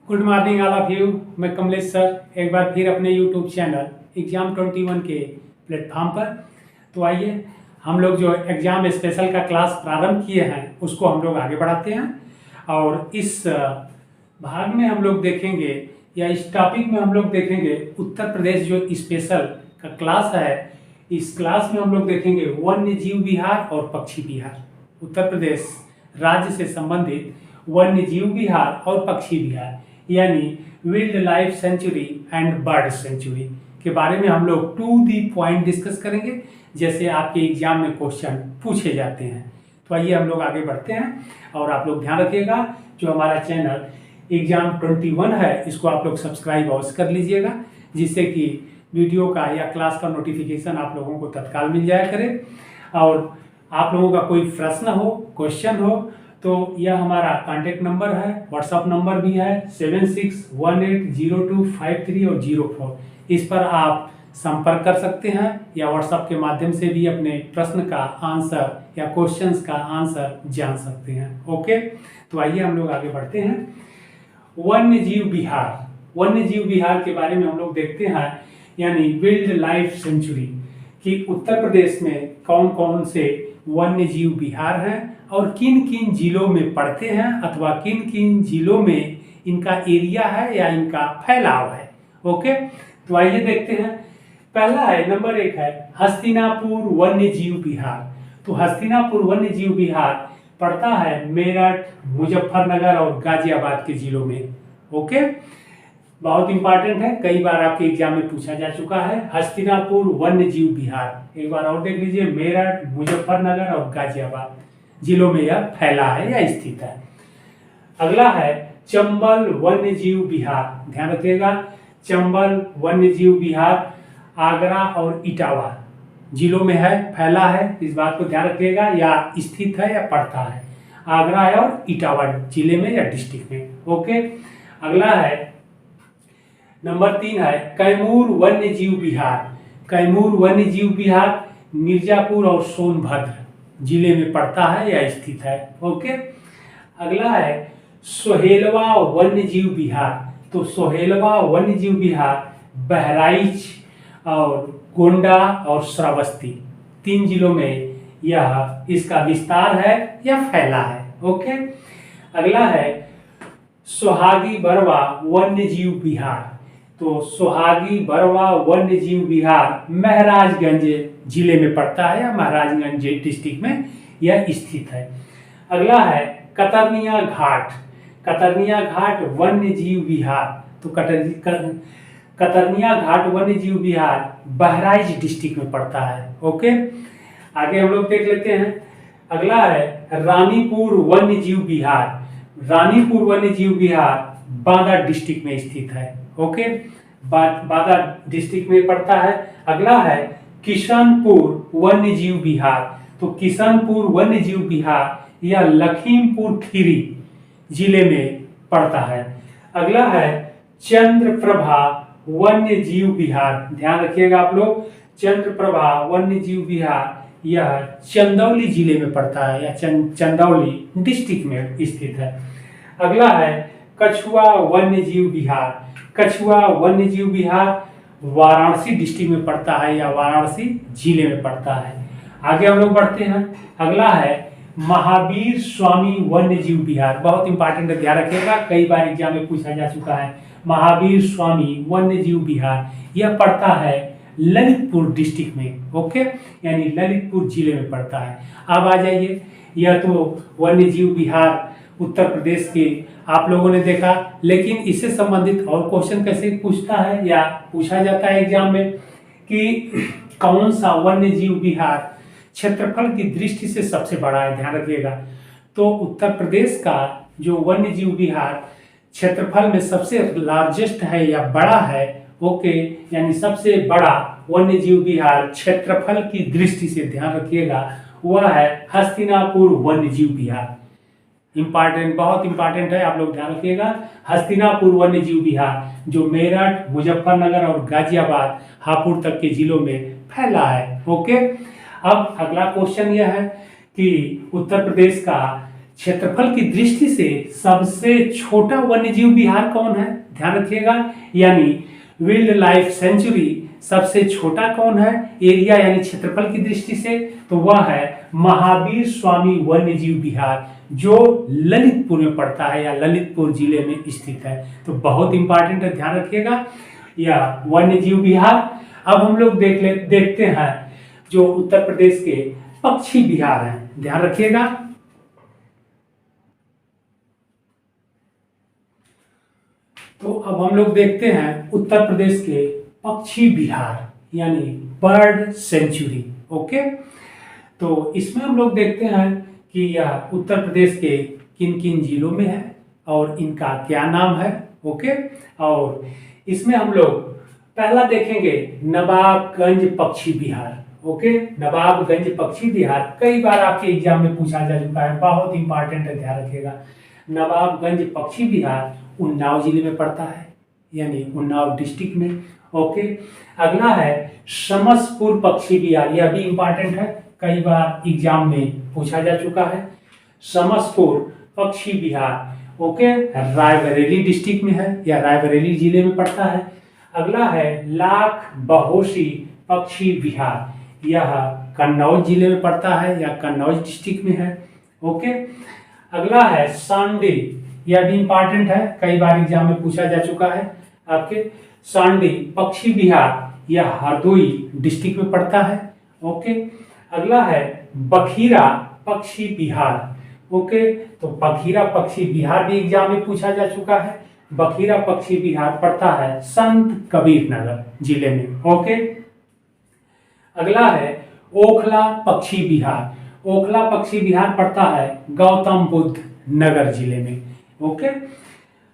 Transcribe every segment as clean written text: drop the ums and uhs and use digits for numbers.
Good morning all of you. मैं Kamlesh sir एक बार फिर अपने यूट्यूब चैनल एग्ज़ाम 21 के प्लेटफॉर्म पर। तो आइए हम लोग जो एग्ज़ाम स्पेशल का क्लास प्रारंभ किए हैं उसको हम लोग आगे बढ़ाते हैं। और इस भाग में हम लोग देखेंगे या इस टॉपिक में हम लोग देखेंगे उत्तर प्रदेश जो स्पेशल का क्लास है। इस क्लास में हम लोग देखेंगे वन्य जीव विहार और पक्षी विहार। उत्तर प्रदेश राज्य से संबंधित वन्य जीव विहार और पक्षी विहार यानी wild life sanctuary and bird sanctuary के बारे में हम लोग टू दी पॉइंट डिस्कस करेंगे, जैसे आपके एग्जाम में क्वेश्चन पूछे जाते हैं। तो आइए हम लोग आगे बढ़ते हैं और आप लोग ध्यान रखिएगा जो हमारा चैनल एग्जाम 21 है इसको आप लोग सब्सक्राइब अवश्य कर लीजिएगा, जिससे कि वीडियो का या क्लास का नोटिफिकेशन आप लोगों को तत्काल मिल जाया करे। और आप लोगों का कोई प्रश्न हो, क्वेश्चन हो, तो यह हमारा कॉन्टेक्ट नंबर है, व्हाट्सअप नंबर भी है 76180253 और 04। इस पर आप संपर्क कर सकते हैं या व्हाट्सअप के माध्यम से भी अपने प्रश्न का आंसर या क्वेश्चंस का आंसर जान सकते हैं। ओके, तो आइए हम लोग आगे बढ़ते हैं। वन्य जीव विहार, वन्य जीव विहार के बारे में हम लोग देखते हैं, यानी वाइल्ड लाइफ सेंचुरी कि उत्तर प्रदेश में कौन कौन से वन्य जीव विहार हैं और किन किन जिलों में पड़ते हैं अथवा किन किन जिलों में इनका एरिया है या इनका फैलाव है। ओके, तो आइए देखते हैं। पहला है, नंबर 1 है हस्तिनापुर वन्य जीव विहार। तो हस्तिनापुर वन्य जीव विहार पड़ता है मेरठ, मुजफ्फरनगर और गाजियाबाद के जिलों में। ओके, बहुत इंपॉर्टेंट है, कई बार आपके एग्जाम में पूछा जा चुका है। हस्तिनापुर वन्य जीव विहार एक बार और देख लीजिए, मेरठ, मुजफ्फरनगर और गाजियाबाद जिलों में यह फैला है या स्थित है। अगला है चंबल वन्य जीव विहार। ध्यान रखिएगा, चंबल वन्य जीव विहार आगरा और इटावा जिलों में है, फैला है, इस बात को ध्यान रखिएगा, या स्थित है या पड़ता है आगरा और इटावा जिले में या डिस्ट्रिक्ट में। ओके, अगला है नंबर 3 है कैमूर वन्य जीव विहार। कैमूर वन्य जीव विहार मिर्जापुर और सोनभद्र जिले में पड़ता है या स्थित है। ओके, अगला है सोहेलवा वन्य जीव विहार। तो सोहेलवा वन्य जीव विहार बहराइच और गोंडा और श्रावस्ती 3 जिलों में यह इसका विस्तार है या फैला है। ओके, अगला है सोहागी बरवा वन्य जीव विहार। तो सोहागी बरवा वन्य जीव विहार महाराजगंज जिले में पड़ता है या महाराजगंज डिस्ट्रिक्ट में यह स्थित है। अगला है कतरनिया घाट। कतरनिया घाट वन्य जीव विहार। तो कतरनिया घाट वन्य जीव विहार बहराइच डिस्ट्रिक्ट में पड़ता है। ओके, आगे हम लोग देख लेते हैं। अगला है रानीपुर वन्य जीव विहार। रानीपुर वन्य जीव विहार बांदा डिस्ट्रिक्ट में स्थित है। ओके, बांदा डिस्ट्रिक्ट में पड़ता है। अगला है किशनपुर वन्य जीव विहार। तो किशनपुर वन्य जीव विहार यह लखीमपुर खीरी जिले में पड़ता है। अगला है चंद्रप्रभा वन्य जीव विहार। ध्यान रखिएगा आप लोग, चंद्रप्रभा वन्य जीव विहार यह चंदौली जिले में पड़ता है या चंदौली डिस्ट्रिक्ट में स्थित है। अगला है कछुआ वन्य जीव विहार। कछुआ वन्य जीव विहार वाराणसी डिस्ट्रिक्ट में पड़ता है या वाराणसी जिले में पड़ता है। आगे हम लोग बढ़ते हैं। अगला है महावीर स्वामी वन्य जीव विहार। बहुत इंपॉर्टेंट है, ध्यान रखिएगा, कई बार एग्जाम में पूछा जा चुका है। महावीर स्वामी वन्य जीव विहार यह पड़ता है ललितपुर डिस्ट्रिक्ट में। ओके, यानी ललितपुर जिले में पड़ता है। अब आ जाइए, यह तो वन्य जीव विहार उत्तर प्रदेश के आप लोगों ने देखा, लेकिन इससे संबंधित और क्वेश्चन कैसे पूछता है या पूछा जाता है एग्जाम में कि कौन सा वन्य जीव विहार क्षेत्रफल की दृष्टि से सबसे बड़ा है। ध्यान रखिएगा, तो उत्तर प्रदेश का जो वन्य जीव विहार क्षेत्रफल में सबसे लार्जेस्ट है या बड़ा है। ओके, यानी सबसे बड़ा वन्य जीव विहार क्षेत्रफल की दृष्टि से, ध्यान रखिएगा, वह है हस्तिनापुर वन्य जीव विहार। इंपॉर्टेंट, बहुत इंपॉर्टेंट है, आप लोग ध्यान रखिएगा। हस्तिनापुर वन्य जीव विहार जो मेरठ, मुजफ्फरनगर और गाजियाबाद हापुड़ तक के जिलों में फैला है। ओके, अब अगला क्वेश्चन यह है कि उत्तर प्रदेश का क्षेत्रफल की दृष्टि से सबसे छोटा वन्यजीव विहार कौन है, ध्यान रखिएगा। यानी वाइल्ड लाइफ सेंचुरी सबसे छोटा कौन है एरिया यानी क्षेत्रफल की दृष्टि से, तो वह है महावीर स्वामी वन्यजीव विहार, जो ललितपुर में पड़ता है या ललितपुर जिले में स्थित है। तो बहुत इंपॉर्टेंट है, ध्यान रखिएगा यह वन्यजीव विहार। अब हम लोग देखते हैं जो उत्तर प्रदेश के पक्षी विहार हैं, ध्यान रखिएगा। तो अब हम लोग देखते हैं उत्तर प्रदेश के पक्षी विहार यानी बर्ड सेंचुरी। ओके, तो इसमें हम लोग देखते हैं कि यह उत्तर प्रदेश के किन किन जिलों में है और इनका क्या नाम है। ओके, और इसमें हम लोग पहला देखेंगे नवाबगंज पक्षी विहार। ओके, नवाबगंज पक्षी विहार कई बार आपके एग्जाम में पूछा जा चुका है, बहुत इंपॉर्टेंट है, ध्यान रखिएगा। नवाबगंज पक्षी विहार उन्नाव जिले में पड़ता है यानी उन्नाव डिस्ट्रिक्ट में। ओके, अगला है समसपुर पक्षी विहार, यह भी इंपॉर्टेंट है, कई बार एग्जाम में पूछा जा चुका है। समसपुर पक्षी विहार ओके रायबरेली डिस्ट्रिक्ट में है या रायबरेली जिले में पड़ता है। अगला है लाख बहोशी पक्षी विहार, यह कन्नौज जिले में पड़ता है या कन्नौज डिस्ट्रिक्ट में है। ओके, अगला है सांडी, यह भी इंपॉर्टेंट है, कई बार एग्जाम में पूछा जा चुका है आपके। सांडी पक्षी विहार यह हरदोई डिस्ट्रिक्ट में पड़ता है। ओके, अगला है बखीरा पक्षी विहार। ओके, तो बखीरा पक्षी विहार भी एग्जाम में पूछा जा चुका है। बखीरा पक्षी विहार पड़ता है संत कबीर नगर जिले में। ओके, अगला है ओखला पक्षी विहार, ओखला पक्षी विहार पड़ता है गौतम बुद्ध नगर जिले में। ओके,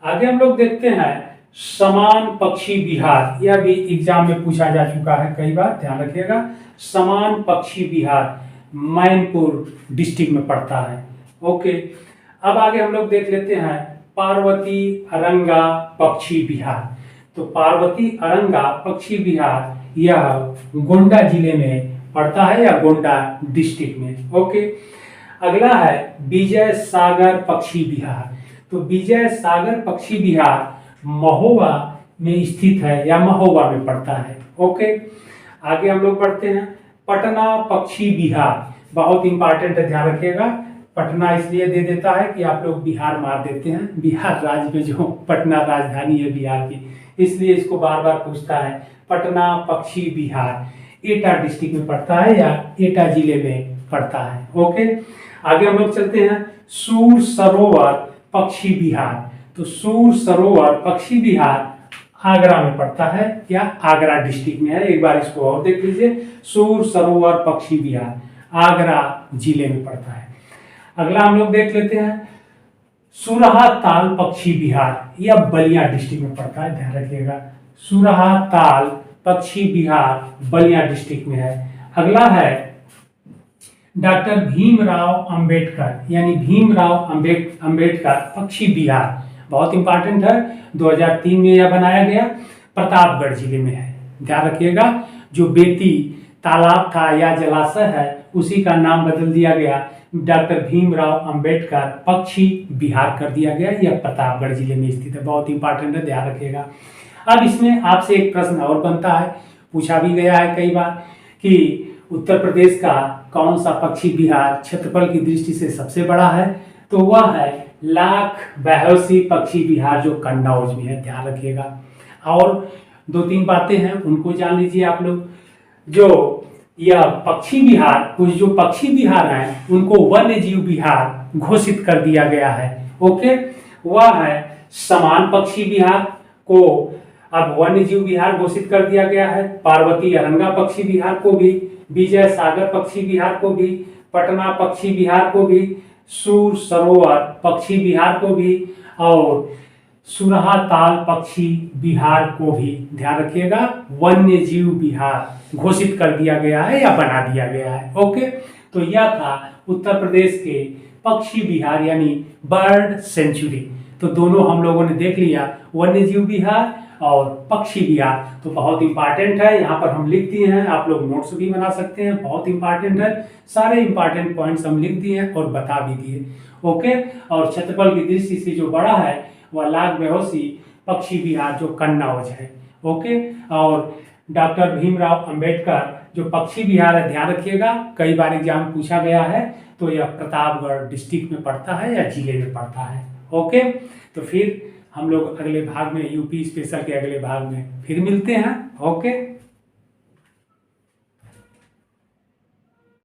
आगे हम लोग देखते हैं समान पक्षी विहार, यह भी एग्जाम में पूछा जा चुका है कई बार, ध्यान रखिएगा। समान पक्षी विहार मैनपुर डिस्ट्रिक्ट में पड़ता है। ओके, अब आगे हम लोग देख लेते हैं पार्वती अरंगा पक्षी विहार। तो पार्वती अरंगा पक्षी विहार यह गोंडा जिले में पड़ता है या गोंडा डिस्ट्रिक्ट में। ओके, अगला है विजय सागर पक्षी विहार। तो विजय सागर पक्षी विहार महोबा में स्थित है या महोबा में पड़ता है। ओके, आगे हम लोग बढ़ते हैं पटना पक्षी विहार, बहुत इंपॉर्टेंट है, ध्यान रखिएगा। पटना इसलिए दे देता है कि आप लोग बिहार मार देते हैं, बिहार राज्य में जो पटना राजधानी है बिहार की, इसलिए इसको बार बार पूछता है। पटना पक्षी विहार एटा डिस्ट्रिक्ट में पड़ता है या एटा जिले में पड़ता है। ओके, आगे हम लोग चलते हैं सूर सरोवर पक्षी विहार। तो सूर सरोवर पक्षी विहार आगरा में पड़ता है या आगरा डिस्ट्रिक्ट में है, एक बार इसको और देख लीजिए। सूर सरोवर पक्षी विहार आगरा जिले में पड़ता है। अगला हम लोग देख लेते हैं सुरहा ताल पक्षी विहार, यह बलिया डिस्ट्रिक्ट में पड़ता है, ध्यान रखिएगा। सुरहा ताल पक्षी विहार बलिया डिस्ट्रिक्ट में है। अगला है डॉक्टर भीमराव अंबेडकर यानी भीमराव अंबेडकर पक्षी विहार, बहुत इंपॉर्टेंट है, 2003 में यह बनाया गया, प्रतापगढ़ जिले में है, ध्यान रखिएगा। जो बेती तालाब था या जलाशय है उसी का नाम बदल दिया गया, डॉक्टर भीमराव अंबेडकर पक्षी विहार कर दिया गया, यह प्रतापगढ़ जिले में स्थित है, बहुत इंपॉर्टेंट है, ध्यान रखिएगा। अब इसमें आपसे एक प्रश्न और बनता है, पूछा भी गया है कई बार कि उत्तर प्रदेश का कौन सा पक्षी विहार क्षेत्रफल की दृष्टि से सबसे बड़ा है, तो वह है लाख बहोशी पक्षी विहार जो कन्नौज में है, ध्यान रखिएगा। और दो तीन बातें हैं उनको जान लीजिए आप लोग। जो यह पक्षी विहार, कुछ जो पक्षी विहार हैं उनको वन्य जीव विहार घोषित कर दिया गया है। ओके, वह है समान पक्षी विहार को अब वन्य जीव विहार घोषित कर दिया गया है, पार्वती अरंगा पक्षी विहार को भी, विजय सागर पक्षी विहार को भी, पटना पक्षी विहार को भी, सूर सरोवर पक्षी विहार को भी और सुरहा ताल पक्षी विहार को भी, ध्यान रखिएगा, वन्य जीव विहार घोषित कर दिया गया है या बना दिया गया है। ओके, तो यह था उत्तर प्रदेश के पक्षी विहार यानी बर्ड सेंचुरी। तो दोनों हम लोगों ने देख लिया, वन्य जीव विहार और पक्षी विहार तो बहुत इंपॉर्टेंट है, यहाँ पर हम लिख दिए हैं, आप लोग नोट्स भी बना सकते हैं, बहुत इंपॉर्टेंट है, सारे इंपॉर्टेंट पॉइंट्स हम लिख दिए हैं और बता भी दिए। ओके, और क्षेत्रफल की दृष्टि से जो बड़ा है वह लाग बेहोशी पक्षी विहार जो कन्नौज है। ओके, और डॉक्टर भीमराव अंबेडकर जो पक्षी विहार है, ध्यान रखिएगा, कई बार एग्जाम पूछा गया है, तो यह प्रतापगढ़ डिस्ट्रिक्ट में पड़ता है या जिले में पड़ता है। ओके, तो फिर हम लोग अगले भाग में यूपी स्पेशल के अगले भाग में फिर मिलते हैं। ओके।